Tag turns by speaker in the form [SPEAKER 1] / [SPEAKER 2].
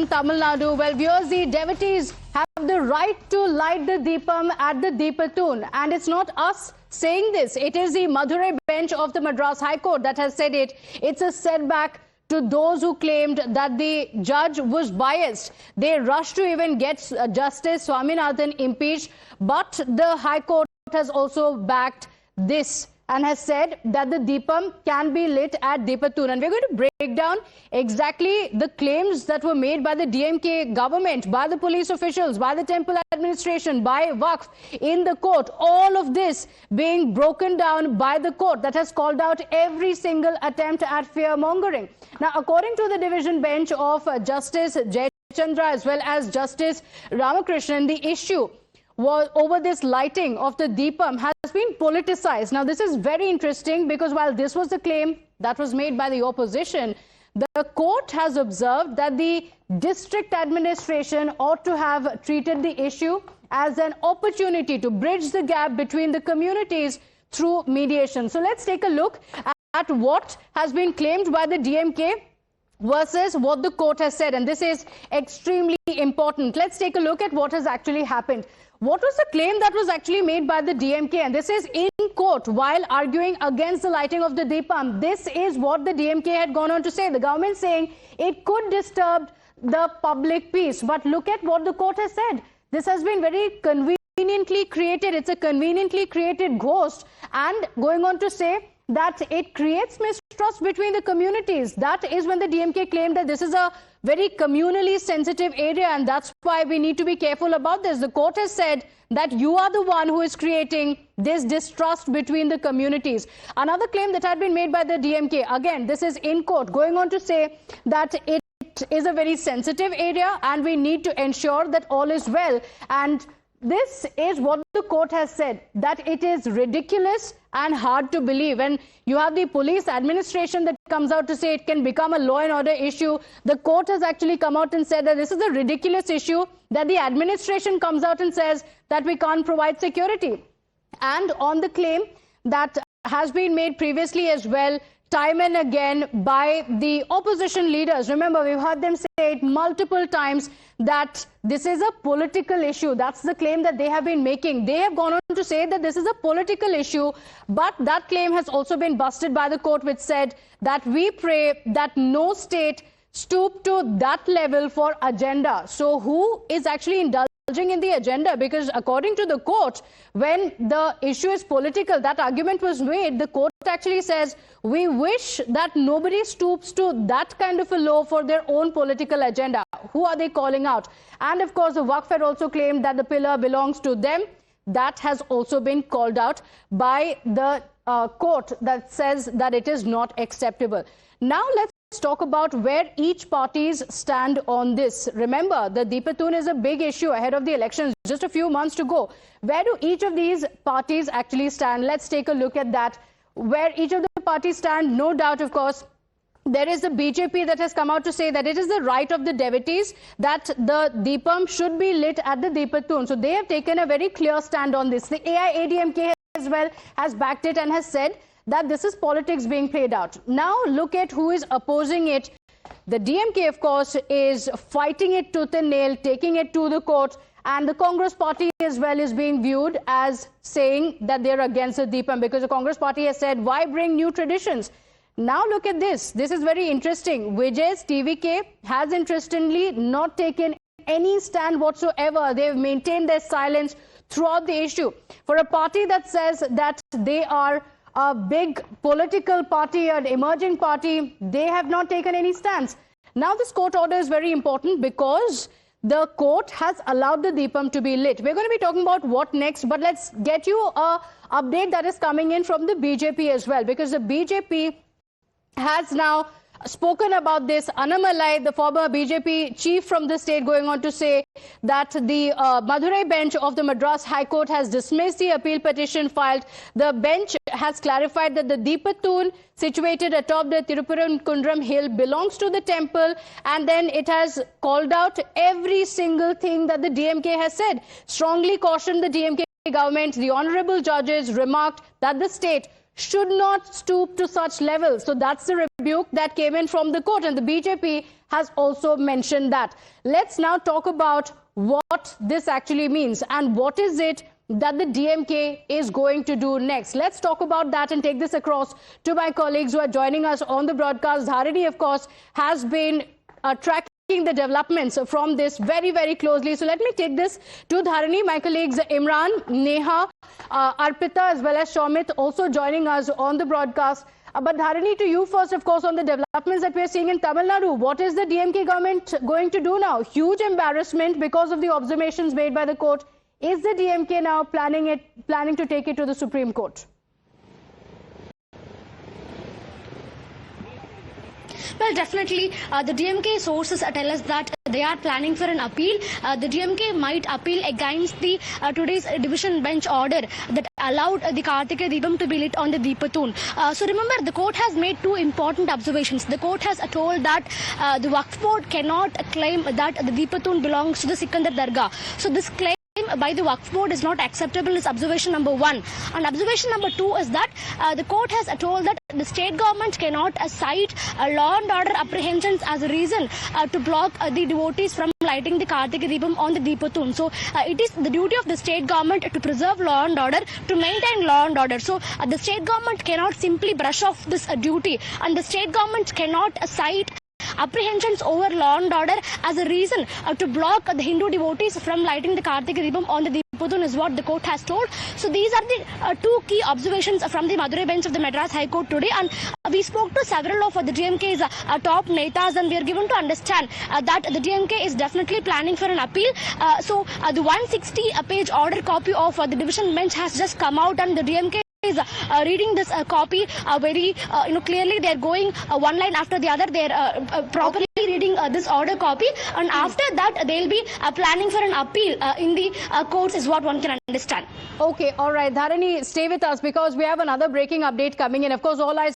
[SPEAKER 1] from Tamil Nadu. Well, viewers, the devotees have the right to light the Deepam at the Deepathoon. And it's not us saying this. It is the Madurai bench of the Madras High Court that has said it. It's a setback to those who claimed that the judge was biased. They rushed to even get Justice Swaminathan impeached. But the High Court has also backed this and has said that the Deepam can be lit at Deepathoon. And we're going to break down exactly the claims that were made by the DMK government, by the police officials, by the temple administration, by Waqf in the court. All of this being broken down by the court that has called out every single attempt at fear-mongering. Now, according to the division bench of Justice Jayachandra as well as Justice Ramakrishnan, the issue was over this lighting of the Deepam has been politicized. Now, this is very interesting because while this was the claim that was made by the opposition, the court has observed that the district administration ought to have treated the issue as an opportunity to bridge the gap between the communities through mediation. So let's take a look at what has been claimed by the DMK versus what the court has said. And this is extremely important. Let's take a look at what has actually happened. What was the claim that was actually made by the DMK? And this is in court while arguing against the lighting of the Deepam. This is what the DMK had gone on to say. The government saying it could disturb the public peace. But look at what the court has said. This has been very conveniently created. It's a conveniently created ghost. And going on to say that it creates mistrust between the communities. That is when the DMK claimed that this is a very communally sensitive area and that's why we need to be careful about this. The court has said that you are the one who is creating this distrust between the communities. Another claim that had been made by the DMK, again, this is in court, going on to say that it is a very sensitive area and we need to ensure that all is well. And this is what the court has said, that it is ridiculous and hard to believe. And you have the police administration that comes out to say it can become a law and order issue. The court has actually come out and said that this is a ridiculous issue, that the administration comes out and says that we can't provide security. And on the claim that has been made previously as well, time and again by the opposition leaders. Remember, we've heard them say it multiple times that this is a political issue. That's the claim that they have been making. They have gone on to say that this is a political issue, but that claim has also been busted by the court, which said that we pray that no state stoop to that level for agenda. So who is actually indulging in the agenda? Because according to the court, when the issue is political, that argument was made, the court actually says we wish that nobody stoops to that kind of a law for their own political agenda. Who are they calling out? And of course, the Waqf had also claimed that the pillar belongs to them. That has also been called out by the court that says that it is not acceptable. Now let's talk about where each parties stand on this. Remember, the Deepathoon is a big issue ahead of the elections, just a few months to go. Where do each of these parties actually stand? Let's take a look at that. Where each of the parties stand, no doubt, of course, there is the BJP that has come out to say that it is the right of the devotees that the Deepam should be lit at the Deepathoon. So they have taken a very clear stand on this. The AIADMK as well has backed it and has said that this is politics being played out. Now look at who is opposing it. The DMK, of course, is fighting it tooth and nail, taking it to the court. And the Congress party as well is being viewed as saying that they're against the Deepam because the Congress party has said, why bring new traditions? Now look at this. This is very interesting. Vijay's TVK has interestingly not taken any stand whatsoever. They've maintained their silence throughout the issue. For a party that says that they are a big political party, an emerging party, they have not taken any stance. Now this court order is very important because the court has allowed the Deepam to be lit. We're going to be talking about what next, but let's get you a update that is coming in from the BJP as well, because the BJP has now spoken about this. Annamalai, the former BJP chief from the state, going on to say that the Madurai bench of the Madras High Court has dismissed the appeal petition filed. The bench has clarified that the Deepathoon situated atop the Tirupurankundram hill belongs to the temple, and then it has called out every single thing that the DMK has said. Strongly cautioned the DMK government. The honorable judges remarked that the state should not stoop to such levels. So that's the rebuke that came in from the court, and the BJP has also mentioned that. Let's now talk about what this actually means and what is it that the DMK is going to do next. Let's talk about that and take this across to my colleagues who are joining us on the broadcast. Dharini, of course, has been tracking the developments from this very, very closely. So let me take this to Dharini. My colleagues Imran, Neha, Arpita as well as Shomit also joining us on the broadcast. But Dharini, to you first, of course, on the developments that we are seeing in Tamil Nadu. What is the DMK government going to do now? Huge embarrassment because of the observations made by the court. Is the DMK now planning to take it to the Supreme Court?
[SPEAKER 2] Well, definitely, the DMK sources tell us that they are planning for an appeal. The DMK might appeal against the today's division bench order that allowed the Kartikeya Deepam to be lit on the Deepathoon. So remember, the court has made two important observations. The court has told that the Waqf board cannot claim that the Deepathoon belongs to the Sikandar Dargah. So this claim by the Waqf board is not acceptable is observation number one. And observation number two is that the court has told that the state government cannot cite law and order apprehensions as a reason to block the devotees from lighting the Kartikeya Deepam on the Deepathoon. So it is the duty of the state government to preserve law and order, to maintain law and order. So the state government cannot simply brush off this duty, and the state government cannot cite apprehensions over law and order as a reason to block the Hindu devotees from lighting the Kartikeya Deepam on the Deepathoon is what the court has told. So these are the two key observations from the Madurai bench of the Madras High Court today, and we spoke to several of the DMK's top netas, and we are given to understand that the DMK is definitely planning for an appeal. So the 160-page order copy of the division bench has just come out, and the DMK is reading this copy very clearly. They're going one line after the other. They're properly reading this order copy, and after that they'll be planning for an appeal in the courts is what one can understand.
[SPEAKER 1] Okay, all right. Dharini, stay with us because we have another breaking update coming in. Of course, all eyes